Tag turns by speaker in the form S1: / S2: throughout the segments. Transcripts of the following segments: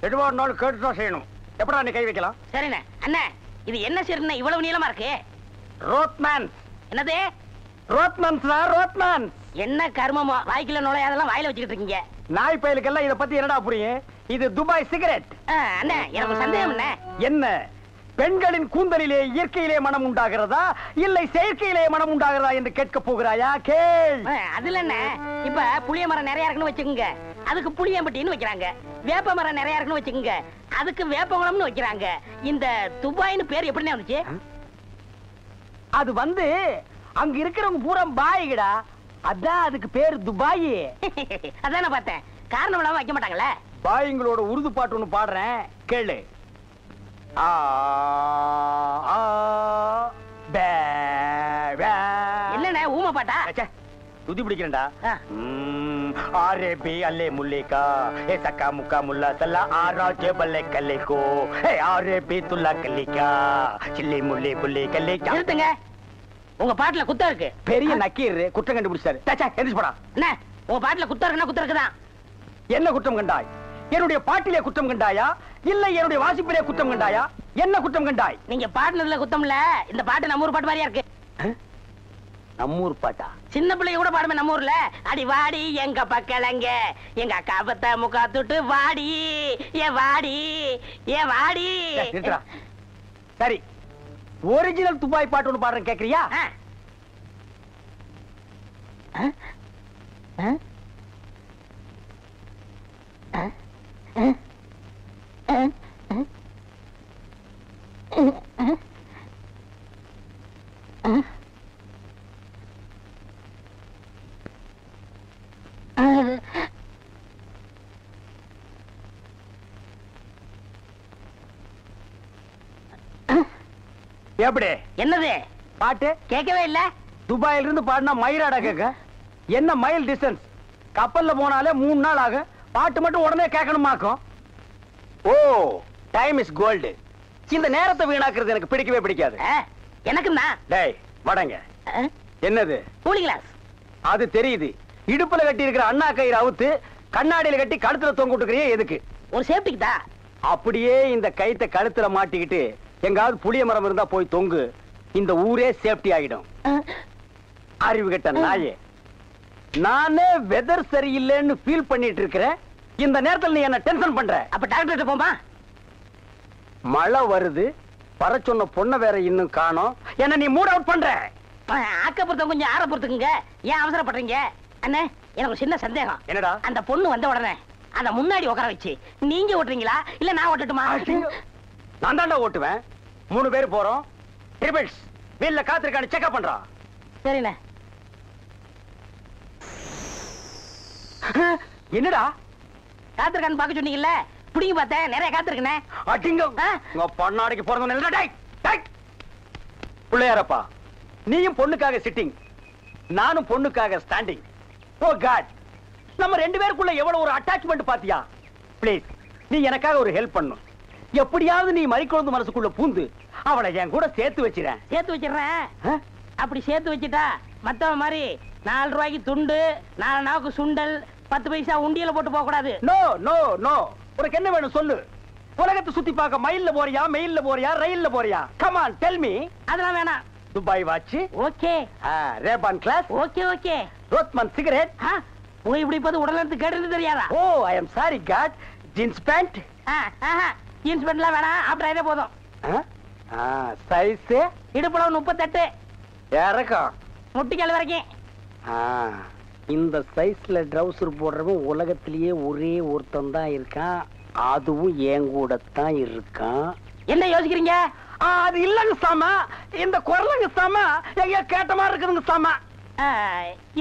S1: எதுவா இருந்தாலும் கேட்டுதான் செய்யணும். எப்படா நீ கை வைக்கலாம்?
S2: சரிண்ணே. அண்ணா இது என்ன சீர்ண்ணே இவ்வளவு நீளமா இருக்கு?
S1: ரோத்மேன்.
S2: என்னது?
S1: ரோத்மன்ஸ் தான், ரோத்மேன்.
S2: என்ன கர்மமோ வாய்க்குள்ள நுழையாதெல்லாம் வாயில வச்சுக்கிட்டு இருக்கீங்க.
S1: நாய் பயலுக்கெல்லாம் இத பத்தி என்னடா புரியும்? இது துபாய் சிகரெட்.
S2: அண்ணா எனக்கு சந்தேகம்
S1: என்ன, பெண்களின் கூந்தலிலே இயற்கையிலே மனம் உண்டாகிறதா இல்லை செயற்கையிலே மனம் உண்டாகிறதா என்று கேட்க போகிறாயா? கேள்.
S2: அதுல என்ன, இப்ப புளிய மரம் நிறைய இருக்குன்னு வச்சுக்கோங்க, அதுக்கு புளியம்பட்டின்னு வைக்கிறாங்க. வேப்ப மரம் நிறைய இருக்குன்னு வச்சுக்கோங்க, அதுக்கு வேப்பகுளம்னு வைக்கிறாங்க. இந்த துபாய்னு பேர் எப்படின்னு வந்துச்சு?
S1: அது வந்து அங்க இருக்கிறவங்க பூரா பாய்கடா, அதான் அதுக்கு பேர் துபாய்.
S2: அதான் பார்த்தேன். காரணம் இல்லாம வைக்க மாட்டாங்களே.
S1: பாய்ங்களோட உருது பாட்டு ஒண்ணு பாடுறேன், கேளு.
S2: என்னண்ணே ஊமை பாட்டா?
S1: துதி பிடிக்கிறேன்டா. ஆரே பி அல்லே முல்லேகா ஏ சக்கா முக்கா முல்லா சல்லா ஆராஜே பல்லே கல்லேகோ ஏ ஆரே பி துல்லா கல்லிகா சில்லி முல்லி புல்லி கல்லிகா.
S2: நிறுத்துங்க, உங்க பாட்டுல குத்தம் இருக்கு.
S1: பெரிய நக்கீர் குற்றம் கண்டுபிடிச்சாரு. எந்திரிச்சு போடா.
S2: என்ன உங்க பாட்டுல குத்தம் இருக்குன்னா குத்தம் இருக்குதான்.
S1: என்ன குற்றம் கண்டாய்? என்னுடைய பாட்டிலே குற்றம் கண்டாயா இல்லை என்னுடைய வாசிப்பிலே குற்றம் கண்டாயா? என்ன குற்றம் கண்டாய்?
S2: நீங்க பாட்டுனதுல குத்தம் இல்ல. இந்த பாட்டு நம்ம ஊர் பாட்டு மாதிரியா இருக்கு.
S1: நம்மூர் பாட்டா?
S2: சின்ன பிள்ளைங்க கூட பாடுமே நம்ம ஊர்ல. அடி வாடி எங்க பக்கலங்க எங்க அக்கா பத்த முக்கா தொட்டு வாடி ஏ வாடி ஏ வாடி.
S1: சரி, ஒரிஜினல் துபாய் பாட்டு ஒன்று பாடுறேன், கேக்குறியா? எப்படி?
S2: என்னது
S1: பாட்டு
S2: கேட்கவே இல்ல.
S1: துபாயில இருந்து பாடினா மயிராடா கேட்க. என்ன மைல் டிஸ்டன்ஸ்? கப்பல்ல போனாலே 3 நாள் ஆகும். பாட்டு மட்டும் உடனே கேட்கணுமாக்கும். ஓ, டைம் இஸ் கோல்டு. இந்த நேரத்தை வீணாக்குறது எனக்கு பிடிக்கவே பிடிக்காது.
S2: எனக்குன்னா
S1: டேய் வடங்க. என்னது?
S2: Cooling glass.
S1: அது தெரியுது. இடுப்புல கட்டி இருக்கிற அண்ணா கயிறு அவுத்து கண்ணாடியில கட்டி கழுத்துல தொங்க விட்டுக்கிறியே எதுக்கு?
S2: ஒரு சேஃப்டிக்கு தான்.
S1: அப்படியே இந்த கயித்தை கழுத்துல மாட்டிக்கிட்டு எங்காவது புளிய மரம் இருந்தா போய் தொங்கு. இந்த ஊரே சேஃப்டி ஆகிடும். அறிவு கெட்ட நாயே, நானே வெதர் சரியில்லைன்னு ஃபீல் பண்ணிட்டு இருக்கிறேன். இந்த நேரத்தில் நீ என்ன டென்ஷன் பண்ற.
S2: அப்ப டாக்டர் போமா?
S1: மழை வருது, வர சொன்ன பொண்ணை வேற இன்னும் காணோம். என்ன நீ மூட் அவுட் பண்ற.
S2: ஆக்கப்புறத்த கொஞ்சம் ஆற பொறுத்துக்குங்க. ஏன் அவசரப்படுறீங்க? அண்ணே எனக்கு ஒரு சின்ன சந்தேகம்.
S1: என்னடா?
S2: அந்த பொண்ணு வந்த உடனே அந்த முன்னாடி உட்கார வச்சு நீங்க ஓட்டுறீங்களா இல்ல நான் ஓட்டட்டுமா?
S1: நான் தாண்டா ஓட்டுவேன். 3 பேர் போறோம். ட்ரிபிள்ஸ் வீல்ல காத்திருக்கான்னு செக்அப் பண்றா.
S2: சரிண்ணே.
S1: என்னடா
S2: காத்திருக்கான்னு பாக்க சொன்னீங்கல்ல, புடிங்க பார்த்தேன். நிறைய காத்திருக்கனே.
S1: அடிங்க உங்க பொண்ணாடிக்கு பிறந்தவன். டேய் டேய் பிள்ளையாரப்பா, நீயும் பொண்ணுக்காக சிட்டிங், நானும் பொண்ணுக்காக ஸ்டாண்டிங். ஓ காட், நம்ம 2 பேருக்குள்ள எவ்வளவு ஒரு அட்டாச்மெண்ட் பாத்தியா? ப்ளீஸ் நீ எனக்காக ஒரு ஹெல்ப் பண்ணணும். எப்படியாவது நீ மறிக்குழந்து மனசுக்குள்ள பூந்து அவளை என் கூட சேர்த்து வச்சிரேன்.
S2: சேர்த்து வச்சிடறேன். அப்படி சேர்த்து வச்சுட்டா மத்தவன் மாதிரி 4 ரூபாய்க்கு துண்டு, 4 நாவுக்கு சுண்டல், 10 பைசா உண்டியல போட்டு போக கூடாது.
S1: No no no. உனக்கு என்ன வேணும் சொல்லு. உலகத்தை சுத்தி பார்க்க மயில்ல போறியா, மெயில்ல போறியா, ரயில்ல போறியா? Come on tell me.
S2: அதெல்லாம் வேணாம்.
S1: Dubai watch
S2: okay,
S1: Rayban glass
S2: okay okay,
S1: Rothmans cigarette.
S2: போய் இப்படி பார்த்து உடல இருந்து கேட்டது தெரியாதா?
S1: Oh I am sorry God. Jeans pant.
S2: Jeans பேண்ட்லாம் வேணாம், ஆப்டர் இதே போதும்.
S1: சைஸ்
S2: இடுப்புல 38,
S1: இறக்கம்
S2: முட்டிக்கால் வரைக்கும்.
S1: இந்த சைஸ்ல ட்ரவுசர் போடுறவன் உலகத்திலேயே ஒரே ஒருத்தன் தான் இருக்கான். அதுவும் என் கூட தான் இருக்கான்.
S2: என்ன யோசிக்கிறீங்க?
S1: அது இல்லங்க சாமா, இந்த குரலுங்க சாமா எங்க கேட்ட மாதிரி இருக்குதுங்க சாமா.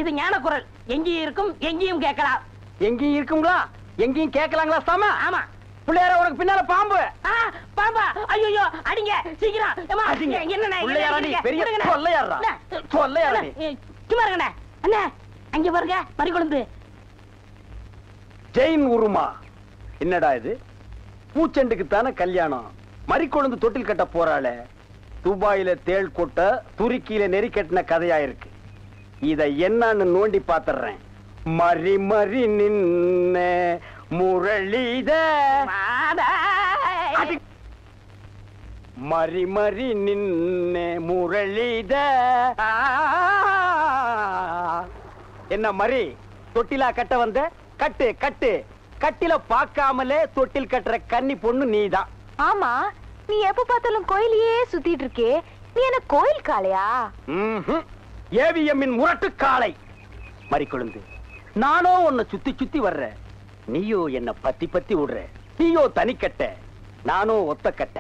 S2: இது ஞான குரல். எங்கேயும் இருக்கும், எங்கேயும் கேட்கலாம்.
S1: எங்கேயும் இருக்குங்களா, எங்கேயும் கேட்கலாங்களா சாமா?
S2: ஆமா.
S1: பிள்ளையார உனக்கு பின்னால பாம்பு.
S2: பாம்பா? ஐயோ அடிங்க சீக்கிரம்.
S1: என்ன பெரிய சொல்லையாரா? சொல்லையாரா?
S2: சும்மா இருங்கண்ணே. அண்ணே அங்க பாருங்க மறிக்குழந்து.
S1: ஜெயின் உருமா. என்னடா இது? பூச்செண்டுக்கு தானே கல்யாணம், மறிக்குழந்து தொட்டில் கட்ட போறாளே. துபாயில தேள் கொட்ட, துருக்கியில நெறி கட்டின கதையா இருக்கு. இத என்னன்னு நோண்டி பாத்துறேன். மறி மறி நின்ன முரளிதர்
S2: மாதாய்.
S1: மறி மறி நின்ன முரளிதர். என்ன மறி தொட்டிலா கட்ட வந்த? கட்டு கட்டு. கட்டில பார்க்காமலே தொட்டில் கட்டுற கன்னி பொண்ணு நீதான்.
S3: ஆமா, நீ எப்ப பார்த்தாலும் கோயிலையே சுத்திட்டு இருக்கே, நீ என்ன கோயில் காளையா?
S1: ஏவிஎம்மின் முரட்டு காளை. மறி கொழுந்து, நானோ உன்னை சுத்தி சுத்தி வர்ற, நீயோ என்ன பத்தி பத்தி விடுற. நீயோ தனிக்கட்ட, நானோ ஒத்த கட்ட.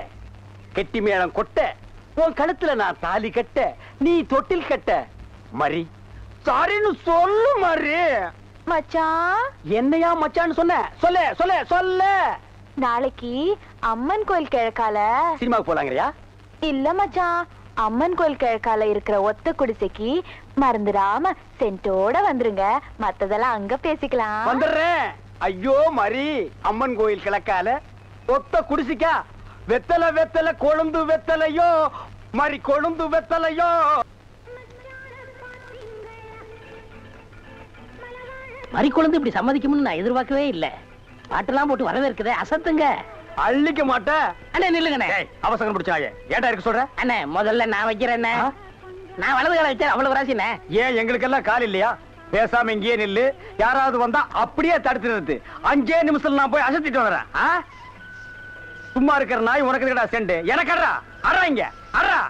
S1: கெட்டி மேளம் கொட்ட, உன் கழுத்துல நான் தாலி கட்ட, நீ தொட்டில் கட்ட. மறி சாரின்னு சொல்லு மறி.
S3: மச்சான்,
S1: என்னையா மச்சான்னு சொன்ன? சொல்ல சொல்ல சொல்ல.
S3: நாளைக்கு அம்மன் கோயில் கிழக்கால
S1: சினிமாவுக்கு போலாங்கறியா?
S3: இல்ல மச்சான், அம்மன் கோயில் கிழக்கால இருக்கிற ஒத்த குடிசைக்கு மறந்துடாம சென்ட்டோட வந்துருங்க. மத்ததெல்லாம் அங்க பேசிக்கலாம்.
S1: வந்துடுறேன். ஐயோ மறி, அம்மன் கோயில் கிழக்கால ஒத்த குடிசிக்கா? வெத்தலை வெத்தலை கொழுந்து வெத்தலையோ மறி, கொழுந்து வெத்தலையோ.
S2: மறி குழந்தை இப்படி சம்மதிக்கும்னு நான் எதிர்பார்க்கவே இல்ல. பாட்டெல்லாம் போட்டு வரவேற்குதே, அசத்துங்க.
S1: அள்ளிக்க மாட்டேன்.
S2: அண்ணே நில்லுங்கண்ணே.
S1: அவசரம் பிடிச்சாயே, ஏன்டா இருக்க சொல்ற?
S2: அண்ணே முதல்ல நான் வைக்கிறேன். நான் வலது கால வச்சேன், அவ்வளவு ராசிண்ணே.
S1: ஏன் எங்களுக்கெல்லாம் கால் இல்லையா? பேசாம இங்கேயே நில்லு. யாராவது வந்தா அப்படியே தடுத்து நிறுத்து. 5 நிமிஷத்துல நான் போய் அசத்திட்டு வரேன். சும்மா இருக்கிற நாய் உனக்கு இருக்கடா செண்டு. எனக்கு அட்றா அட்றா, இங்க அட்றா.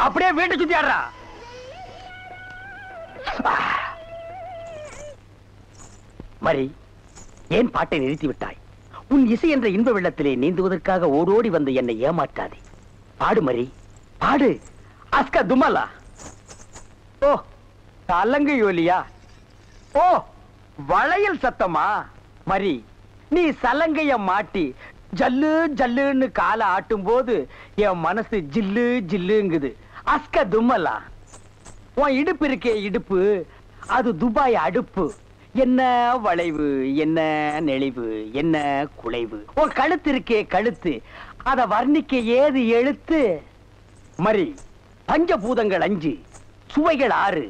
S1: அப்படியே வீட்டை சுத்தி ஆடுறா. மரி, ஏன் பாட்டை நிறுத்தி விட்டாய்? உன் இசை என்ற இன்ப வெள்ளத்திலே நீந்துவதற்காக ஓடோடி வந்து என்னை ஏமாற்றாதே. பாடு மரி, பாடு. அஸ்கா துமலா. ஓ தலங்கு யோலியா? ஓ வளையல் சத்தமா? மரி, நீ சலங்கைய மாட்டி ஜல்லு ஜல்லுன்னு காலை ஆட்டும் போது என் மனசு ஜில்லு ஜில்லுங்குது. அஸ்கா துமலா. உன் இடுப்பு இருக்கே இடுப்பு, அது துபாய் அடுப்பு. என்ன வளைவு, என்ன நெளிவு, என்ன குலைவு. உன் கழுத்து இருக்கே கழுத்து, அத வர்ணிக்க ஏது எழுத்து? மரி, பஞ்சபூதங்கள் 5, சுவைகள் 6,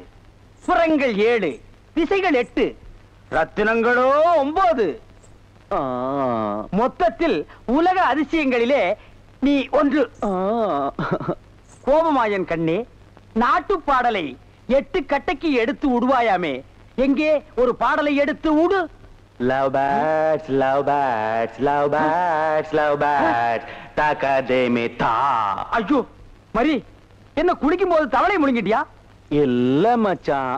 S1: சுரங்கள் 7, திசைகள் 8, ரத்தினங்களோ 9. மொத்தத்தில் உலக அதிசயங்களிலே நீ ஒன்று. கோபமாயன் கண்ணே, நாட்டு பாடலை 8 கட்டைக்கு எடுத்து விடுவாயாமே, எங்கே ஒரு பாடலை எடுத்து விடு.
S4: Love birds, love birds, love birds, love birds, takademita.
S1: ஐயோ மரி, என்ன குளிக்கும் போது தவளை முழுங்கிட்டியா?
S4: இல்ல மச்சான்.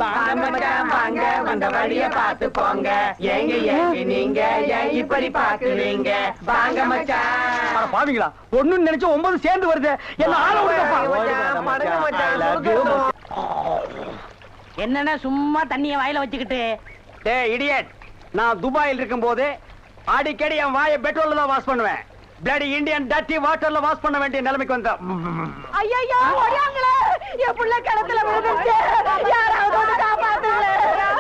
S2: வாங்க மச்சான் வாங்க, வந்த வழிய பார்த்து போங்க. ஏங்க ஏங்க நீங்க ஏன் இப்படி பாக்குறீங்க? வாங்க மச்சான்.
S1: பாவீங்களா, ஒண்ணுன்னு நினைச்ச 9 சேர்ந்து வருது. என்ன ஆள விடுங்கப்பா.
S2: என்னன்னா சும்மா தண்ணிய வாயில வச்சுக்கிட்டு?
S1: டேய் இடியட், நான் துபாயில் இருக்கும் போது அடிக்கடி என் வாயை பெட்ரோல்ல தான் வாஷ் பண்ணுவேன். பிளடி இந்தியன் டர்ட்டி வாட்டர்ல வாஷ் பண்ண வேண்டிய நிலைமைக்கு வந்தா.
S3: ஐயோ ஓடியாங்களே, என் புள்ள கிணத்துல விழுந்துச்சு. யாராவது வந்து காப்பாத்துங்களே.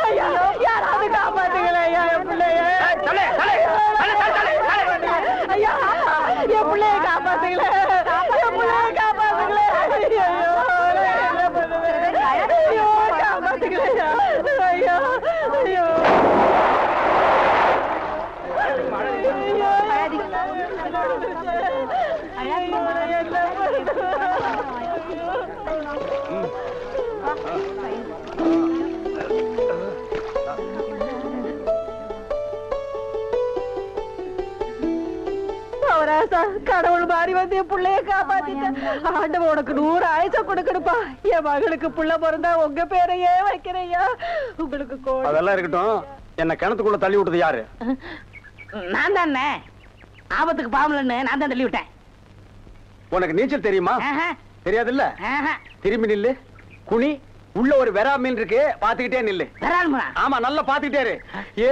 S3: ஐயோ யாராவது காப்பாத்துங்களே. என் புள்ளைய
S1: தலே தலே தலே தலே தலே.
S3: ஐயா, என் புள்ளைய காப்பாத்துங்களே. என் புள்ளைய காப்பாத்துங்களே. ஐயோ காப்பாத்துங்களே. ஐயோ ஐயோ. கடவுள் மாறி வந்து என் பிள்ளைய காப்பாத்திட்டேன். ஆண்டவன் உனக்கு 100 ஆயுசம் கொடுக்கணுப்பா. என் மகளுக்கு புள்ள பிறந்தா உங்க பேரையே வைக்கிறையா. உங்களுக்கு
S1: அதெல்லாம் இருக்கட்டும். என்ன கிணத்துக்குள்ள தள்ளி விட்டது யாரு?
S2: நான் தானே. ஆபத்துக்கு பாவலன்னு நான் தான் தள்ளி விட்டேன்.
S1: உனக்கு நீச்சல் தெரியுமா? தெரியாது இல்ல. திரும்பி நில்லு. குனி. உள்ள ஒரு வெரா மீன் இருக்கு, பாத்துக்கிட்டே நில்லு. ஆமா, நல்லா பாத்துக்கிட்டே இரு. ஏ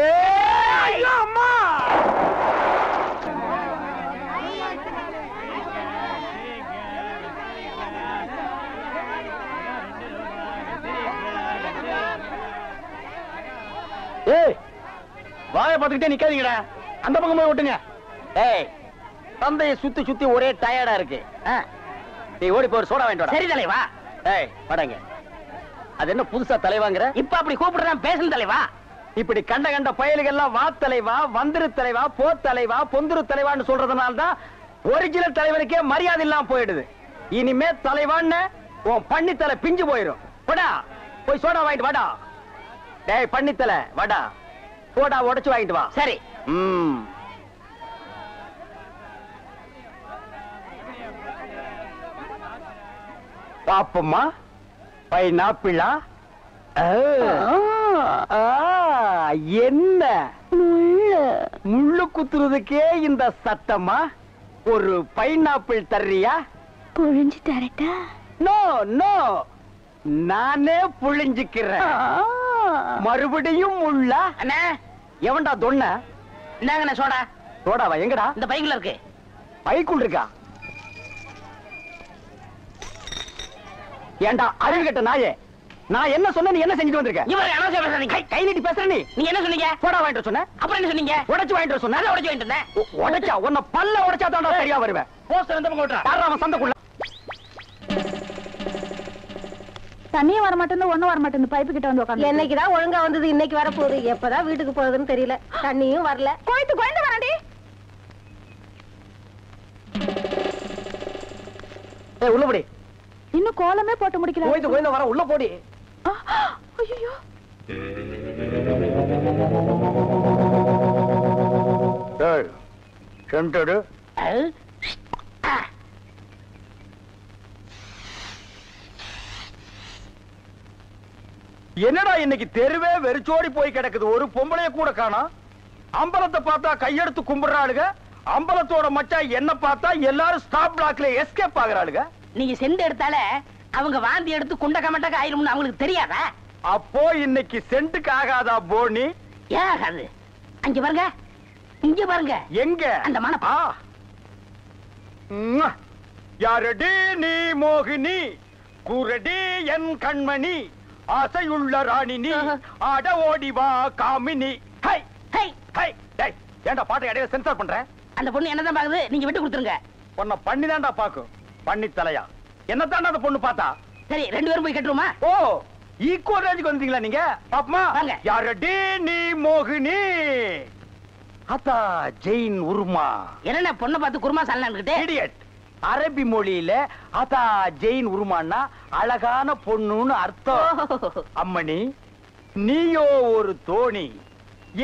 S1: அம்மா, ஏய் வாயை பாத்துக்கிட்டே நிக்காதீங்கடா. அந்த பக்கம் போய் விட்டுங்க. ஏய், தந்தையை சுத்தி சுத்தி ஒரே டயர்டா இருக்கு. நீ ஓடி போய் சோடா வாங்கிட்டு வா.
S2: சரி தலைவா.
S1: ஏய் வாடாங்க. அது என்ன புதுசா தலைவாங்கற?
S2: இப்ப அப்படி கூப்பிடுறான் பேசணும் தலைவா.
S1: இப்படி கண்ட கண்ட பயலுகெல்லாம் வா தலைவா, வந்திரு தலைவா, போ தலைவா, பொந்துரு தலைவான்னு சொல்றதுனால தான் ஒரிஜினல் தலைவனுக்கே மரியாதை இல்லாம போயிடுது. இனிமே தலைவான்னு உன் பண்ணித்தலை பிஞ்சு போயிடும். போடா போய் சோடா வாங்கிட்டு வாடா. டேய் பண்ணித்தலை வாடா, சோடா உடைச்சு வாங்கிட்டு வா.
S2: சரி.
S1: பாப்பம்மா பைனாப்பிளா? என்ன முள்ளு குத்துறதுக்கே இந்த சத்தமா? ஒரு பைனாப்பிள் தர்றியா?
S3: புழிஞ்சு தரட்டா?
S1: நோ நோ, நானே புழிஞ்சுக்கிறேன். மறுபடியும் முள்ள?
S2: அண்ணா
S1: எவன்டா தொன்ன?
S2: இந்தாங்கண்ணா சோடா.
S1: சோடாவா? எங்கடா?
S2: இந்த பைக்குள்ள இருக்கு.
S1: பைக்குள் இருக்கா? ஏண்டா அறிவு கட்ட நாயே, நான் என்ன சொன்ன நீ என்ன செஞ்சுட்டு வந்திருக்க?
S2: இவர் அனாவசியம் பேசுறீங்க.
S1: கை நீட்டி பேசுற நீ.
S2: நீங்க என்ன சொன்னீங்க?
S1: சோடா வாங்கிட்டு சொன்ன.
S2: அப்புறம் என்ன சொன்னீங்க?
S1: உடைச்சு வாங்கிட்டு சொன்ன.
S2: அதை உடைச்சு வாங்கிட்டு இருந்தேன்.
S1: உடைச்சா உன்னை பல்ல உடைச்சா தான்டா சரியா வருவேன்.
S2: போஸ்டர் வந்து போட்டுறா.
S1: யாரா அவன் சந்தைக்குள்ள?
S3: தண்ணியும் வர மாட்டேன்னு ஒண்ணும் வர மாட்டேன்னு பைப்பு கிட்ட வந்து உட்காந்து.
S5: என்னைக்குதான் ஒழுங்கா வந்தது, இன்னைக்கு வர போகுது. எப்பதான் வீட்டுக்கு போகுதுன்னு தெரியல. தண்ணியும் வரல.
S3: கோயந்து வராண்டி.
S1: ஏய் உள்ள போடி.
S3: இன்னும் கோலமே போட்டு முடிக்கல.
S1: கோயந்து வர உள்ள போடி.
S3: ஐயோ
S1: ஏய் சென்டடு. என்னடா இன்னைக்கு தெருவே வெறிச்சோடி போய் கிடக்குது. ஒரு பொம்பளைய கூட காணோம். அம்பலத்தை பார்த்தா கையெடுத்து கும்பிடுறாளுங்க. அம்பலத்தோட மச்சா என்ன பார்த்தா எல்லாரும் ஸ்டாப் பிளாக்ல எஸ்கேப் ஆகுறாளுங்க.
S2: நீங்க செண்டு எடுத்தால அவங்க வாந்தி எடுத்து குண்ட கமட்டக்க ஆயிரும்னு அவங்களுக்கு தெரியாதா?
S1: அப்போ இன்னைக்கு சென்ட்டுக்கு ஆகாதா போனி?
S2: ஏன் ஆகாது? அங்க பாருங்க, இங்க பாருங்க.
S1: எங்க?
S2: அந்த மனப்பா.
S1: யாரடி நீ மோகினி, குரடி என் கண்மணி, ஆசையுள்ள ராணினி, ஆட ஓடி வா காமினி. High
S2: high
S1: high. டேய் ஏன்டா பாட்டை இடையில சென்சார் பண்ற?
S2: அந்த பொண்ணு என்னதான் பாக்குது, நீங்க விட்டு கொடுத்துருங்க.
S1: உன்னை பண்ணிதான்டா பாக்கும். பண்ணி தலையா என்னத்தாண்டா அந்த பொண்ணு பார்த்தா?
S2: சரி, ரெண்டு பேரும் போய் கட்டுருமா?
S1: ஓ ஈக்குவல் ரேஞ்சுக்கு வந்தீங்களா நீங்க? பாப்பமா
S2: வாங்க.
S1: யாரடி நீ மோகினி, அத்தா ஜெயின் உருமா.
S2: என்ன பொண்ணை பார்த்து குருமா சாலன்னுகிட்டே?
S1: இடியட். அரபி மொழியில அதா ஜெயின் உருமான்னா அழகான பொண்ணுன்னு அர்த்தம். அம்மணி நீயோ ஒரு தோணி,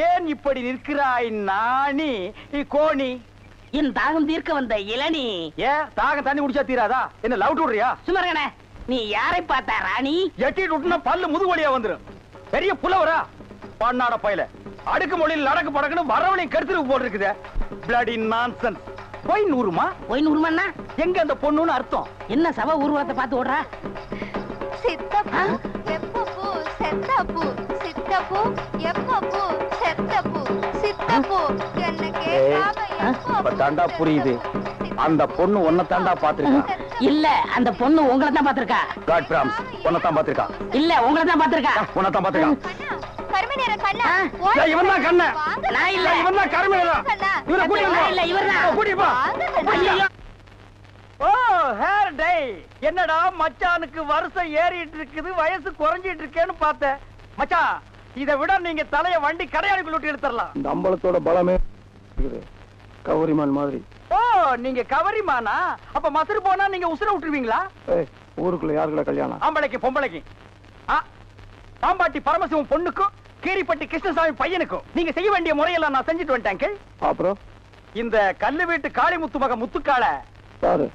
S1: ஏன் இப்படி நிற்கிறாய் நாணி கோணி?
S2: என் தாகம் தீர்க்க வந்த இளநீ.
S1: ஏன் தாகம் தண்ணி குடிச்சா தீராதா? என்ன லவ் விடுறியா?
S2: சுமரகனே, நீ யாரை பார்த்தா ராணி?
S1: எட்டிட்டு விட்டுனா பல்லு முதுவலியா வந்துரும். பெரிய புலவரா பண்ணாட பையல. அடுக்கு மொழியில் நடக்கு படக்குன்னு வரவளையும் கருத்துருக்கு போட்டு இருக்குது. Bloody nonsense. போய் நூறுமா?
S2: போய் நூறுமாண்ணா
S1: எங்க அந்த பொண்ணுன்னு அர்த்தம்?
S2: என்ன சவ ஊர்வலத்தை பார்த்து ஓடுறா?
S6: சித்தப்பு எப்பப்பு செத்தப்பு சித்தப்பு எப்பப்பு செத்தப்பு சித்தப்பு என்ன கேட்காம
S1: தாண்டா புரியுது. அந்த பொண்ணு உன்னை தாண்டா பாத்துருக்கா.
S2: இல்ல, அந்த பொண்ணு உங்களை தான் பாத்திருக்கா.
S1: காட் பிராம்ஸ் உன்னை தான் பாத்துருக்கா.
S2: இல்ல, உங்களை தான் பாத்திருக்கா.
S1: உன்னை தான் பாத்துருக்கா.
S6: கருமை நேர கண்ணா
S1: இவன் தான் கண்ண.
S2: நான் இல்ல.
S1: இவன் தான் கருமையா. இவரை கூட்டி
S2: நான் இல்ல, இவர்தான்.
S1: கூட்டி போ. ஓ ஹேர் டை. என்னடா மச்சானுக்கு வருஷம் ஏறிட்டு இருக்குது, வயசு குறைஞ்சிட்டு இருக்கேன்னு பார்த்தேன். மச்சான் இதை விட நீங்க தலைய வண்டி கடையாளுக்குள்ள விட்டு எடுத்துடலாம்.
S7: இந்த அம்பலத்தோட பலமே கவரிமான் மாதிரி.
S1: ஓ நீங்க கவரிமானா? அப்ப மசுறு போனா நீங்க உசுர விட்டுருவீங்களா?
S7: ஊருக்குள்ள யாருக்குள்ள கல்யாணம்?
S1: ஆம்பளைக்கு பொம்பளைக்கு. பாம்பாட்டி பரமசிவம் பொண்ணுக்கும் கீரிப்பட்டி கிருஷ்ணசாமி பையனுக்கும் நீங்க செய்ய வேண்டிய முறையெல்லாம் நான் செஞ்சுட்டு வந்துட்டேன்.
S7: அப்புறம்
S1: இந்த கல்லு வீட்டு காளிமுத்து மக முத்துக்கால
S7: சாரு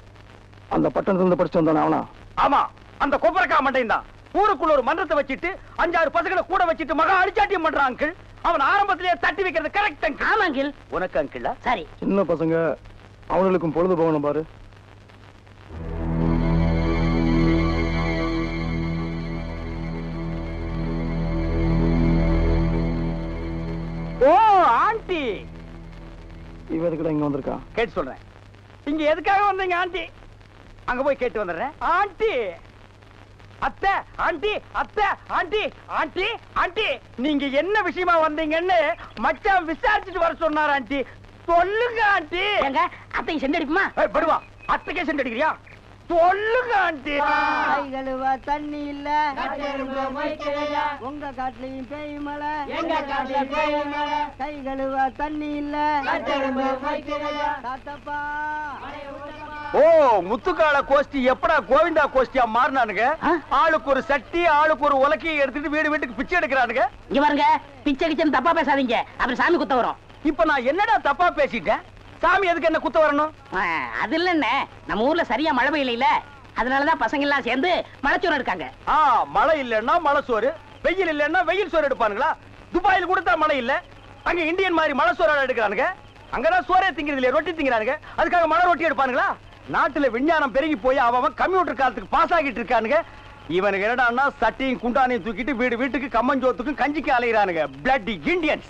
S7: அந்த பட்டணத்துல இருந்து படிச்சு வந்தானே அவனா?
S1: ஆமா, அந்த கொப்பரக்கா மண்டையும் தான். ஊருக்குள்ள ஒரு மன்றத்தை வச்சிட்டு 5-6 பசங்களை கூட வச்சிட்டு மகா அடிச்சாட்டியம் பண்றான் அங்கிள். அவன் ஆரம்பத்திலேயே தட்டி வைக்கிறது கரெக்ட் அங்கிள்.
S2: ஆமா அங்கிள்.
S1: உனக்கு அங்கிள்?
S2: சரி.
S7: சின்ன பசங்க அவங்களுக்கும் பொழுது போகணும் பாரு.
S1: ஓ ஆண்டி,
S7: இவ எதுக்குடா இங்க வந்திருக்கா?
S1: கேட்டு சொல்றேன். இங்க எதுக்காக வந்தீங்க ஆண்டி? அங்க போய் கேட்டு வந்துடுறேன். ஆண்டி, அத்தை, ஆண்டி, அத்தை, ஆண்டி, ஆண்டி, ஆண்டி, நீங்க என்ன விஷயமா வந்தீங்கன்னு மச்சான் விசாரிச்சுட்டு வர சொன்னார் ஆண்டி. சொல்லுங்க ஆண்டி.
S2: எங்க அத்தைக்கு செண்டு அடிப்புமா?
S1: படுவா, அத்தைக்கே செண்டு அடிக்கிறியா? சொல்லுங்க ஆண்டி.
S8: கழுவா தண்ணி இல்ல, உங்க காட்டுலயும் பேய் மலை,
S3: கை கழுவ தண்ணி இல்ல
S1: ஓ முத்துக்கால கோஷ்டி எப்படா கோவிந்தா கோஷ்டியா மாறினானுங்க? ஆளுக்கு ஒரு சட்டி ஆளுக்கு ஒரு உலக்கையை எடுத்துட்டு வீடு வீட்டுக்கு பிச்சை எடுக்கிறானுங்க.
S2: இங்க பாருங்க, பிச்சை கிச்சன் தப்பா பேசாதீங்க, அப்புறம் சாமி குத்த வரும்.
S1: இப்ப நான் என்னடா தப்பா பேசிட்டேன்? சாமி எதுக்கு என்ன குத்த வரணும்?
S2: அது இல்லன்னு நம்ம ஊர்ல சரியா மழை பெய்யல, அதனாலதான் பசங்க எல்லாம் சேர்ந்து மலைச்சோறு எடுக்காங்க.
S1: மழை இல்லன்னா மலை சோறு, வெயில் இல்லன்னா வெயில் சோறு எடுப்பானுங்களா? துபாயில் கூட தான் மழை இல்ல, அங்க இந்தியன் மாதிரி மலை சோறு எடுக்கிறானுங்க. அங்கதான் சோறே திங்கிறது இல்லையா, ரொட்டி திங்கிறானுங்க. அதுக்காக மழை ரொட்டி எடுப்பானுங்களா? நாட்டுல விஞ்ஞானம் பெருகி போய் அவன் கம்ப்யூட்டர் காலத்துக்கு பாஸ் ஆகிட்டு இருக்கானுங்க. இவனுக்கு என்னடான்னா சட்டியும் குண்டானையும் தூக்கிட்டு வீடு வீட்டுக்கு கம்மஞ்சோத்துக்கும் கஞ்சிக்கு அலைகிறானுங்க. Bloody Indians.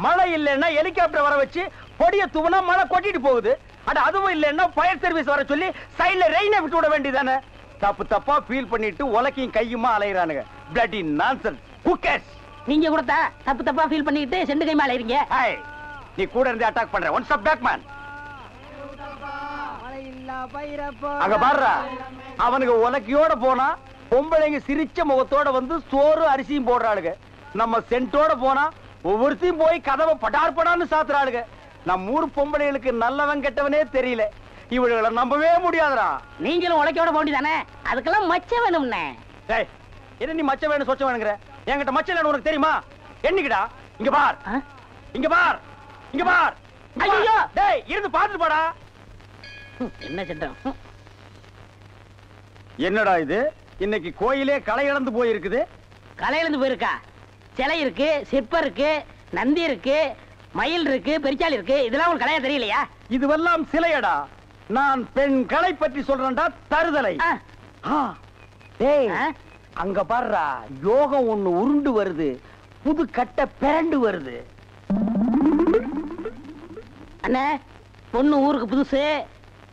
S1: மழை இல்லைன்னா ஹெலிகாப்டர் வர வச்சு பொடிய தூவனா மழை கொட்டிட்டு போகுது. அட அதுவும் இல்லைன்னா ஃபயர் சர்வீஸ் வர சொல்லி சைடுல ரெயினை விட்டு விட வேண்டியதானே? தப்பு தப்பா ஃபீல் பண்ணிட்டு உலக்கையும் கையுமா அலைகிறானுங்க. Bloody nonsense. Who cares?
S2: நீங்க கூட தப்பு தப்பா ஃபீல் பண்ணிட்டு செண்டு கைமா அலைறீங்க.
S1: நீ கூட இருந்து அட்டாக் பண்ற. One stop back man. அங்க பாருடா, அவனுக்கு உலக்கையோட போனா பொம்பளைங்க சிரிச்ச முகத்தோட வந்து சோறு அரிசியும் போடுறாளுங்க. நம்ம சென்ட்டோட போனா ஒவ்வொருத்தையும் போய் கதவை படார் படான்னு சாத்துறாளுங்க. நம்ம ஊர் பொம்பளைகளுக்கு நல்லவன் கெட்டவனே தெரியல. இவளுகளை நம்பவே முடியாதுடா.
S2: நீங்களும் உலக்கையோட போண்டிதானே, அதுக்கெல்லாம் மச்சம் வேணும்னே.
S1: டேய், என்ன நீ மச்சம் வேணும் சொச்சம் வேணுங்கிற? என்கிட்ட மச்சம் இல்லைன்னு உனக்கு தெரியுமா? என்னைக்குடா? இங்க பார், இங்க பார், இங்க பார். ஐயோ டேய், இருந்து பாத்துட்டு போடா.
S2: என்ன சட்டம்?
S1: என்னடா இது? இன்னைக்கு கோயிலே களை இழந்து போயிருக்குது.
S2: களை இழந்து போயிருக்கா? சிலை இருக்கு, சிற்பம் இருக்கு, நந்தி இருக்கு, மயில் இருக்கு, பெரிச்சாலி இருக்கு. இதெல்லாம் உங்களுக்கு கலையா தெரியலையா?
S1: இதுவெல்லாம் சிலையடா. நான் பெண் கலை பற்றி சொல்றேன்டா. தருதலை. டேய், அங்க பாருடா, யோகம் ஒண்ணு உருண்டு வருது, புது கட்ட பிறண்டு வருது.
S2: அண்ணே, பொண்ணு ஊருக்கு புதுசு,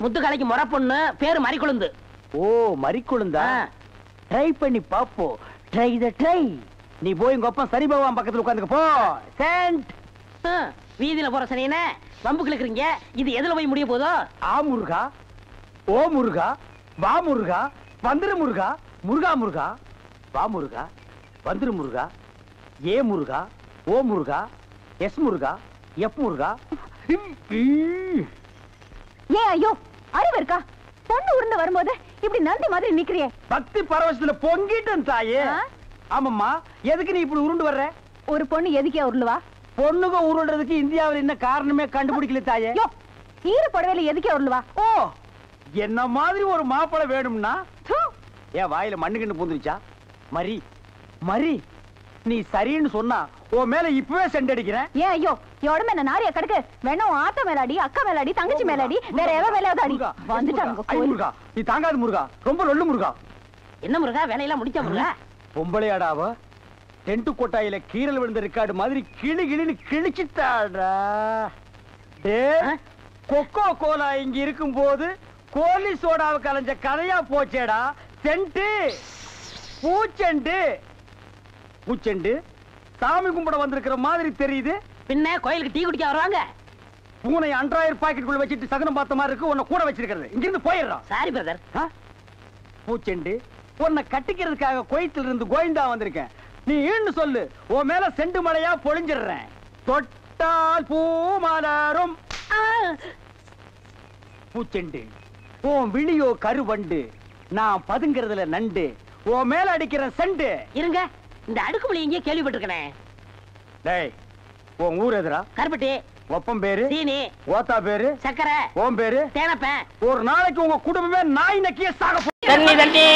S2: முத்துக்கலைக்கு முறை பொண்ணு, பேரு மறிக்குழுந்து.
S1: ஓ, மறிக்குழுந்தா? ட்ரை பண்ணி பாப்போ. ட்ரை த ட்ரை. நீ போய் உங்க அப்பா சரி பகவான் பக்கத்துல உட்காந்துக்க போ. சென்ட்.
S2: வீதியில போற சனியனே வம்பு கிழக்குறீங்க. இது எதுல போய் முடிய போதோ?
S1: ஆ முருகா, ஓ முருகா, வா முருகா, வந்துரு முருகா, முருகா முருகா, வா முருகா, வந்துரு முருகா, ஏ முருகா, ஓ முருகா, எஸ் முருகா, எஃப் முருகா.
S3: ஏன் ஐயோ, அறிவு இருக்கா? பொண்ணு உருண்டு வரும்போது இப்படி நந்தி மாதிரி நிக்கிறியே.
S1: பக்தி பரவசத்துல பொங்கிட்டேன் தாயே. ஆமாம்மா, எதுக்கு நீ இப்படி உருண்டு வர்ற?
S3: ஒரு பொண்ணு எதுக்கே உருளுவா?
S1: பொண்ணுங்க உருள்றதுக்கு இந்தியாவில் என்ன காரணமே கண்டுபிடிக்கல தாயே.
S3: ஈர புடவையில எதுக்கே உருளுவா?
S1: ஓ, என்ன மாதிரி ஒரு மாப்பிளை வேணும்னா ஏன் வாயில மண்ணுக்குன்னு பூந்துருச்சா? மரி மரி, நீ சரின்னு சொன்னா உன் மேல இப்பவே செண்டடிக்கிறேன்.
S3: ஏன் ஐயோ, எவ்வளவு என்ன நாரிய கடுக்கு வேணும்? ஆத்த மேலாடி, அக்கா மேலாடி, தங்கச்சி மேலாடி, வேற எவ மேலாவது அடி. வந்துட்டாங்க
S1: முருகா, நீ தாங்காது முருகா, ரொம்ப லொல்லு முருகா.
S2: என்ன முருகா, வேலையெல்லாம் முடிச்ச முருகா?
S1: பொம்பளையாடாவ டென்ட் கொட்டாயில கீரல் விழுந்த ரெக்கார்டு மாதிரி கிளி கிளின்னு கிழிச்சிட்டாடா. கொக்கோ கோலா இங்க இருக்கும் போது கோலி சோடாவை கலைஞ்ச கதையா போச்சேடா. சென்ட் பூச்செண்டு பூச்செண்டு சாமி கும்பிட வந்திருக்கிற மாதிரி தெரியுது.
S2: பின்ன கோயிலுக்கு டீ குடிக்க வருவாங்க.
S1: பூனை அன்றாயிரம் பாக்கெட்டுக்குள்ள வச்சிட்டு சகனம் பார்த்த மாதிரி இருக்கு. உன்னை கூட வச்சிருக்கிறது. இங்க இருந்து போயிடுறான்.
S2: Sorry brother.
S1: பூச்செண்டு, உன்னை கட்டிக்கிறதுக்காக கோயத்துல இருந்து கோவிந்தா வந்திருக்கேன். நீ ஈன்னு சொல்லு, உன் மேல செண்டு மலையா பொழிஞ்சிடுறேன். தொட்டால் பூ மலரும். பூச்செண்டு, உன் விழியோ கருவண்டு, நான் பதுங்கிறதுல நண்டு, உன் மேல அடிக்கிற செண்டு.
S2: இருங்க, இந்த அடுக்குமொழி எங்கேயே கேள்விப்பட்டிருக்கேன்.
S1: டேய், உன் ஊர் எதுரா?
S2: கருப்பட்டி.
S1: ஒப்பம் பேரு?
S2: சீனி.
S1: ஓத்தா பேரு?
S2: சக்கரை.
S1: ஓம் பேரு?
S2: தேனப்பேன்.
S1: ஒரு நாளைக்கு உங்க குடும்பமே நாய் நக்கிய சாக.
S2: தண்ணி தண்ணி,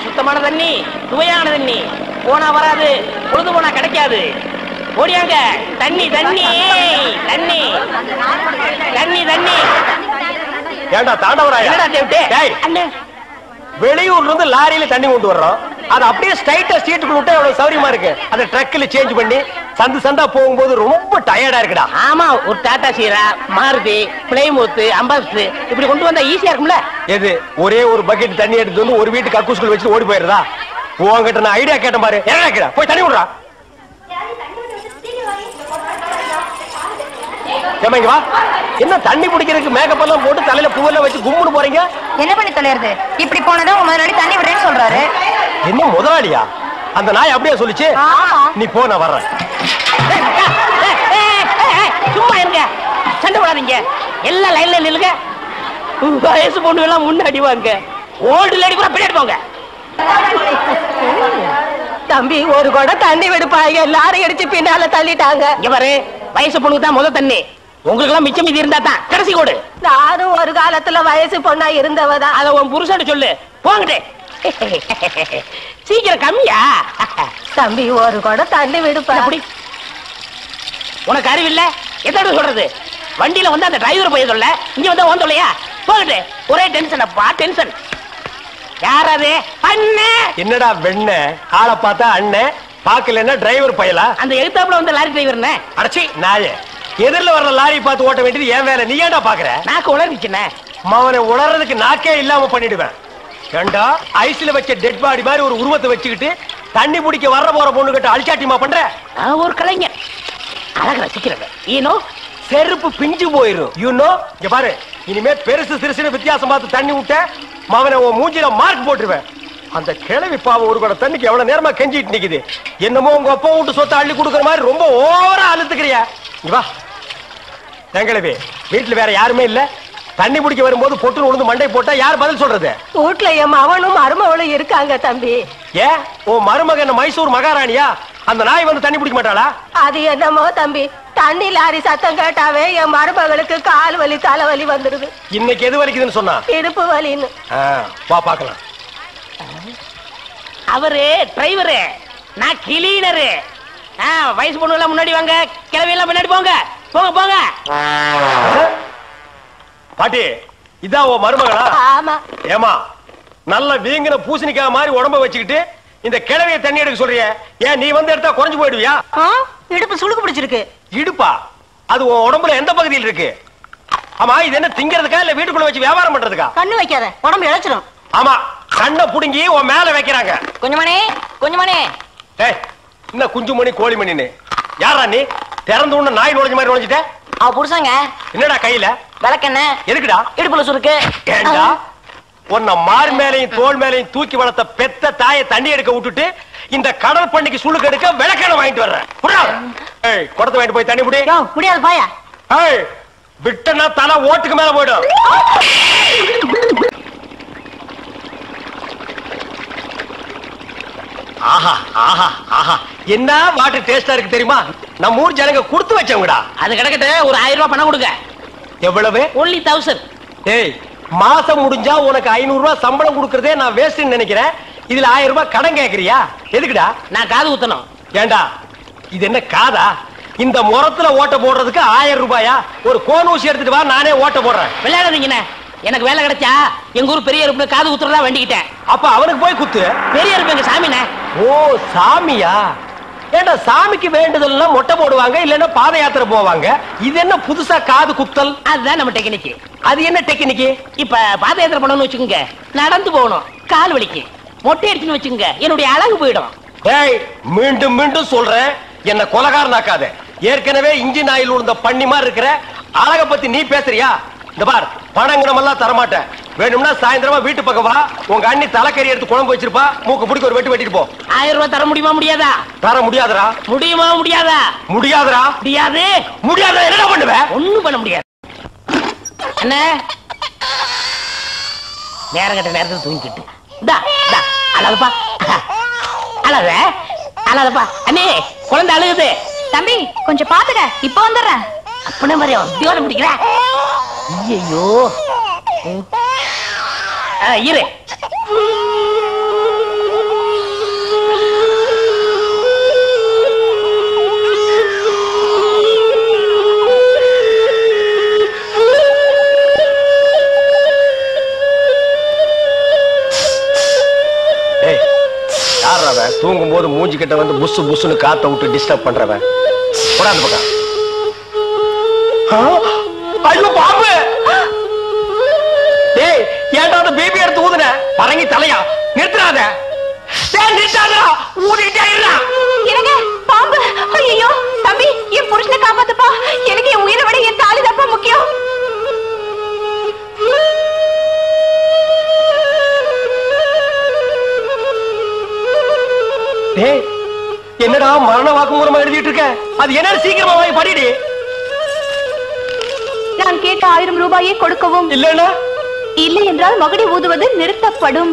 S2: சுத்தமான தண்ணி, சுவையான தண்ணி, போனா வராது, பொழுது போனா கிடைக்காது. ஓடியாங்க, தண்ணி தண்ணி தண்ணி தண்ணி தண்ணி.
S1: ஏண்டா தாண்டவராயா? வெளியூர்ல இருந்து லாரியில தண்ணி கொண்டு வர்றோம். அது அப்படியே ஸ்ட்ரைட்டா ஸ்ட்ரீட்டுக்குள்ள விட்டா எவ்வளவு சௌரியமா இருக்கு. அதை ட்ரக்ல சேஞ்ச் பண்ணி சந்து சந்தா போகும்போது ரொம்ப டயர்டா இருக்குடா.
S2: ஆமா, ஒரு டாடா சீரா, மாருதி, பிளைமூத், அம்பாஸ்டர் இப்படி கொண்டு வந்தா ஈஸியா இருக்கும்ல.
S1: எது ஒரே ஒரு பக்கெட் தண்ணி எடுத்து வந்து ஒரு வீட்டு கக்கூஸ்குள்ள வச்சு ஓடி போயிருதா? உங்ககிட்ட நான் ஐடியா கேட்டேன் பாரு. என்ன கேக்குறா? போய் தண்ணி விடுறா. வா, என்ன தண்ணி பிடிக்கிறதுக்கு மேக்கப் எல்லாம் போட்டு தலையில பூவெல்லாம் வச்சு கும்முன்னு போறீங்க?
S6: என்ன பண்ணி தொலைறது? இப்படி போனதா உங்க முதலாளி தண்ணி விடுறேன்னு சொல்றாரு.
S1: என்ன முதலாளியா?
S8: அந்த நாய் அப்படியே சொல்லிச்சு. நீ போ, நான் வர்றேன்.
S2: சும்மா இருங்க, சண்டை போடாதீங்க. எல்லாம் லைன்ல நில்லுங்க. வயசு பொண்ணு எல்லாம் முன்னாடி வாங்க, ஓல்டு லேடி கூட பின்னாடி போங்க.
S3: தம்பி ஒரு குடம் தண்ணி விடுப்பாங்க, எல்லாரும் அடிச்சு பின்னால தள்ளிட்டாங்க.
S2: இங்க பாரு, வயசு பொண்ணுக்கு தான் முதல் தண்ணி, உங்களுக்கு எல்லாம் மிச்சம் மீதி இருந்தா தான் கடைசி கோடு.
S3: நானும் ஒரு காலத்துல வயசு பொண்ணா இருந்தவதான்.
S2: அத உன் புருஷன் சொல்லு. போங்கடே. சீக்கிரம் கம்மியா.
S3: தம்பி ஒரு குடம் தண்ணி விடுப்பா.
S2: அப்படி உனக்கு அறிவில்ல? எத்தனை சொல்றது? வண்டியில வந்து அந்த டிரைவர் போய் சொல்ல, இங்க வந்து ஓன் சொல்லையா? போகட்டு. ஒரே டென்ஷன் அப்பா, டென்ஷன். யாராவது அண்ணே?
S8: என்னடா வெண்ண ஆளை பார்த்தா அண்ணன், பாக்கலன்னா டிரைவர் பயலா?
S2: அந்த எழுத்தாப்புல வந்து லாரி டிரைவர்னே.
S8: அடச்சி நாயே, எதிரில வர்ற லாரி பார்த்து ஓட்ட வேண்டியது ஏன் வேலை? நீ ஏன்டா பாக்குற?
S2: நாக்கு உளறிச்சுனே.
S8: மவனை உளறதுக்கு நாக்கே இல்லாம பண்ணிடுவேன். ஏண்டா ஐஸ்ல வச்ச டெட் பாடி மாதிரி ஒரு உருவத்தை வச்சுக்கிட்டு தண்ணி பிடிக்க வர்ற போற பொண்ணு கிட்ட அழிச்சாட்டிமா பண்ற?
S2: ஒரு கலைஞர் அழகு ரசிக்கிறவன். ஈனோ
S8: செருப்பு பிஞ்சு போயிரும். யூனோ இங்க பாரு, இனிமே பெருசு சிறுசுன்னு வித்தியாசம் பார்த்து தண்ணி விட்ட மவனை உன் மூஞ்சில மார்க் போட்டுருவேன். அந்த கிழவி பாவம் ஒரு கூட தண்ணிக்கு எவ்வளவு நேரமா கெஞ்சிட்டு நிக்குது. என்னமோ உங்க அப்பா விட்டு சொத்தை அள்ளி கொடுக்குற மாதிரி ரொம்ப ஓவரா அழுத்துக்கிறியா? இங்க வா. கிழவி, வீட்டுல வேற யாருமே இல்ல, தண்ணி பிடிக்க வரும்போது பொட்டு உழுந்து மண்டை போட்டா யார் பதில் சொல்றது?
S3: வீட்டுல என் மவனும் மருமவளும் இருக்காங்க தம்பி.
S8: ஏன் உன் மருமக என்ன மைசூர் மகாராணியா? அந்த நாய் வந்து தண்ணி பிடிக்க மாட்டாளா?
S3: அது என்னமோ தம்பி, தண்ணி லாரி சத்தம் கேட்டாவே என் மருமகளுக்கு கால் வலி தலைவலி வந்துருது.
S8: இன்னைக்கு எது வலிக்குதுன்னு சொன்னா?
S3: இடுப்பு வலின்னு.
S8: வா பாக்கலாம்.
S2: அவரு டிரைவரு, நான் கிளீனரு. வயசு பொண்ணு எல்லாம் முன்னாடி வாங்க, கிளவி எல்லாம் பின்னாடி போங்க. போங்க போங்க.
S8: பாட்டி, இதான் உன் மருமகளா?
S3: ஆமா.
S8: ஏமா, நல்ல வீங்கின பூசணிக்காய் மாதிரி உடம்ப வச்சுக்கிட்டு இந்த கிழவிய தண்ணி எடுக்க சொல்றிய? ஏன் நீ வந்து எடுத்தா குறைஞ்சு போயிடுவியா?
S3: இடுப்பு சுளுக்கு பிடிச்சிருக்கு.
S8: இடுப்பா? அது உன் உடம்புல எந்த பகுதியில் இருக்கு? ஆமா, இது என்ன திங்கிறதுக்கா இல்ல வீட்டுக்குள்ள வச்சு வியாபாரம் பண்றதுக்கா?
S3: கண்ணு வைக்காத, உடம்பு இழைச்சிடும்.
S8: ஆமா, கண்ணை புடுங்கி உன் மேல வைக்கிறாங்க.
S2: கொஞ்சமணி கொஞ்சமணி.
S8: ஏய், என்ன குஞ்சுமணி கோழிமணின்னு? யாரா நீ? திறந்து உள்ள நாய் நுழைஞ்ச மாதிரி நுழைஞ்சிட்ட?
S2: அவ புருஷங்க.
S8: என்னடா கையில?
S2: விளக்கெண்ண.
S8: எதுக்குடா?
S2: இடுப்புல சுருக்கு.
S8: ஏண்டா உன்னை மார் மேலையும் தோல் மேலையும் தூக்கி வளர்த்த பெத்த தாயை தண்ணி எடுக்க விட்டுட்டு இந்த கடல் பண்ணிக்கு சுளுக்கு எடுக்க விளக்கெண்ண வாங்கிட்டு வர்றேன். குடத்தை வாங்கிட்டு போய் தண்ணி புடி.
S3: முடியாது பாயா.
S8: விட்டனா தலை ஓட்டுக்கு மேல போயிடும். ஆஹா ஆஹா ஆஹா, என்ன வாட்டர் டேஸ்டா இருக்கு தெரியுமா? நம்ம ஊர் ஜனங்க கொடுத்து வச்சவங்கடா.
S2: அது கிடக்கட்டு, ஒரு 1000 ரூபாய் பணம் கொடுங்க.
S8: எவ்வளவு?
S2: only 1000.
S8: ஏய், மாசம் முடிஞ்சா உனக்கு 500 ரூபாய் சம்பளம் கொடுக்கறதே நான் வேஸ்ட்னு நினைக்கிறேன். இதுல 1000 ரூபாய் கடன் கேக்குறியா? எதுக்குடா?
S2: நான் காது ஊத்தணும்.
S8: ஏண்டா இது என்ன காதா? இந்த முறத்துல ஓட்ட போடுறதுக்கு 1000 ரூபாயா? ஒரு கோன் ஊசி எடுத்துட்டு வா, நானே ஓட்ட போடுறேன்.
S2: விளையாடாதீங்கண்ணே. எனக்கு வேலை கிடைச்சா எங்க ஊர் பெரிய இருப்பு காது ஊத்துறதா வேண்டிக்கிட்டேன்.
S8: அப்ப அவனுக்கு போய் குத்து.
S2: பெரிய இருப்பு எங்க சாமிண்ணே.
S8: ஓ சாமியா? ஏண்டா சாமிக்கு வேண்டுதல்னா மொட்டை போடுவாங்க, இல்லன்னா பாத யாத்திரை போவாங்க. இது என்ன புதுசா காது குத்தல்?
S2: அதுதான் நம்ம டெக்னிக்.
S8: அது என்ன டெக்னிக்?
S2: இப்ப பாத யாத்திரை பண்ணணும்னு வச்சுக்கோங்க, நடந்து போகணும், கால் வலிக்கு. மொட்டை அடிச்சுன்னு வச்சுக்கோங்க, என்னுடைய அழகு போயிடும்.
S8: ஏய், மீண்டும் மீண்டும் சொல்றேன், என்ன கொலகாரனாக்காத. ஏற்கனவே இன்ஜின் ஆயில் உள்ள பண்ணி மாதிரி இருக்கிற அழக பத்தி நீ பேசுறியா? இந்த பார், பணங்கடமெல்லாம் தரமாட்டேன். வேணும்னா சாயந்தரமா வீட்டு பக்கம் வா, உங்க அண்ணி தலைக்கறி எடுத்து குழம்பு வச்சிருப்பா, மூக்கு பிடிக்க ஒரு வெட்டு வெட்டிட்டு போ.
S2: 1000 ரூபாய் தர முடியுமா முடியாதா?
S8: தர முடியாதுடா.
S2: முடியுமா முடியாதா?
S8: முடியாதுடா.
S2: முடியாது.
S8: முடியாத என்ன பண்ணுவ?
S2: ஒண்ணும் பண்ண முடியாது. என்ன நேரம் கட்ட நேரத்தில் தூங்கிட்டு அழகப்பா, அழக அழகப்பா. அண்ணே, குழந்தை அழுகுது.
S6: தம்பி கொஞ்சம் பாத்துக்க, இப்ப வந்துடுறேன்.
S2: அப்பன மாதிரி உத்தியோகம் பிடிக்கிற. ஐயோ இரு.
S8: தூங்கும் போது மூஞ்சி கிட்ட வந்து புசு புசுன்னு காத்த விட்டு டிஸ்டர்ப் பண்றவன். அந்த பக்கம். ஐயோ பாம்பு! ஏய், ஏன்டா அந்த பேபி எடுத்து ஊதுன? பரங்கி தலையா? நிறுத்துறாத. நிறுத்தாதா, ஊதிட்டே இருடா.
S6: எனக்கு பாம்பு. ஐயோ தம்பி, என் புருஷனை காப்பாத்துப்பா. எனக்கு என் உயிரை விட என் தாலி தப்பா முக்கியம்.
S8: மூலமா எழுதிட்டு இருக்க அது என்ன சீக்கிரமா வாங்கி படிடி
S6: நான் கேட்ட 1000 ரூபாயை கொடுக்கவும்
S8: இல்லன்னா
S6: இல்லை என்றால் மகுடி ஊதுவது நிறுத்தப்படும்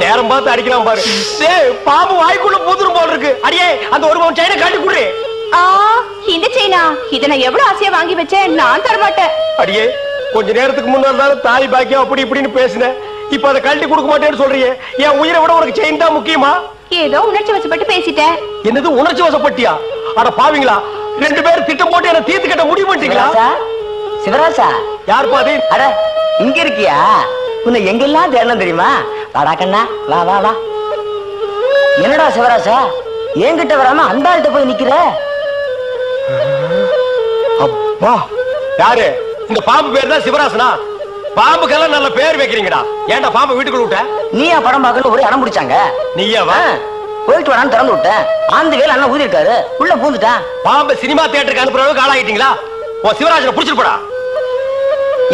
S8: நேரம் பார்த்து அடிக்கலாம் பாரு டேய் பாம்பு வாய்க்குள்ள பூதுரும் போல இருக்கு அடியே அந்த ஒரு பவுன் செயினை காட்டி குடு
S6: இந்த செயினா இத நான் எவ்வளவு ஆசையா வாங்கி வச்சேன் நான் தர மாட்டேன்
S8: அடியே கொஞ்ச நேரத்துக்கு முன்னாடி தாலி பாக்கியம் அப்படி இப்படின்னு பேசினேன் இப்ப அதை கழட்டி கொடுக்க மாட்டேன்னு சொல்றியே என் உயிரை விட உனக்கு செயின் தான் முக்கியமா
S6: ஏதோ உணர்ச்சி வசப்பட்டு பேசிட்டேன்
S8: என்னது உணர்ச்சி வசப்பட்டியா அட பாவீங்களா 2 பேரும் திட்டம் போட்டு என்ன தீர்த்து கட்ட முடிவு பண்ணிட்டீங்களா
S2: சிவராசா
S8: யார் பாதி
S2: அட இங்க இருக்கியா உன்னை எங்கெல்லாம் தேடணும் தெரியுமா வாடா கண்ணா வா வா வா என்னடா சிவராசா என்கிட்ட வராம அந்த ஆள்கிட்ட போய் நிக்கிற
S8: அப்பா யாரு இந்த பாம்பு பேர் தான் சிவராசனா பாம்புக்கெல்லாம் நல்ல பேர் வைக்கிறீங்கடா ஏன்டா பாம்பு வீட்டுக்குள்ள விட்ட
S2: நீயா படம் பார்க்கணும் ஒரு இடம் பிடிச்சாங்க
S8: நீயாவா
S2: போயிட்டு வரான்னு திறந்து விட்டேன் ஆந்து வேலை அண்ணா ஊதி இருக்காரு உள்ள பூந்துட்டான்
S8: பாம்பு சினிமா தியேட்டருக்கு அனுப்புற அளவுக்கு ஆளாயிட்டீங்களா ஓ சிவராஜனை புடிச்சிட்டு போடா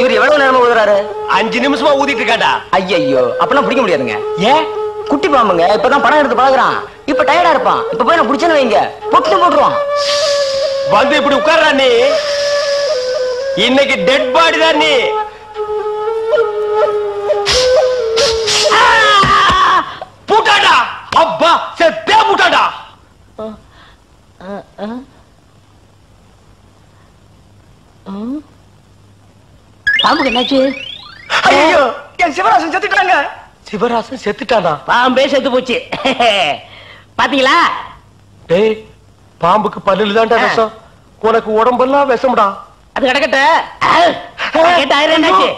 S2: இவர் எவ்வளவு நேரமா ஊதுறாரு
S8: 5 நிமிஷமா ஊதிட்டு இருக்காண்டா
S2: ஐயோ அப்பெல்லாம் பிடிக்க முடியாதுங்க ஏன் குட்டி பாம்புங்க இப்பதான் படம் எடுத்து பழகுறான் இப்ப டயர்டா இருப்பான் இப்ப போய் நான் பிடிச்சேன்னு வைங்க பொட்டு போட்டுருவான்
S8: வந்து இப்படி உட்கார்றா நீ இன்னைக்கு டெட் பாடி தான் நீ பூட்டாடா அப்பா செத்தே பூட்டாடா
S2: பாம்புக்கு என்னாச்சு
S8: ஐயோ என் சிவராசன் செத்துட்டாங்க சிவராசன் செத்துட்டானா
S2: பாம்பே செத்து போச்சு பாத்தீங்களா
S8: டேய் பாம்புக்கு பல்லுல தான்டா விஷம் உனக்கு உடம்பெல்லாம் விஷம்டா
S2: அது கிடக்கட்ட கேட்ட ஆயிரம் என்னாச்சு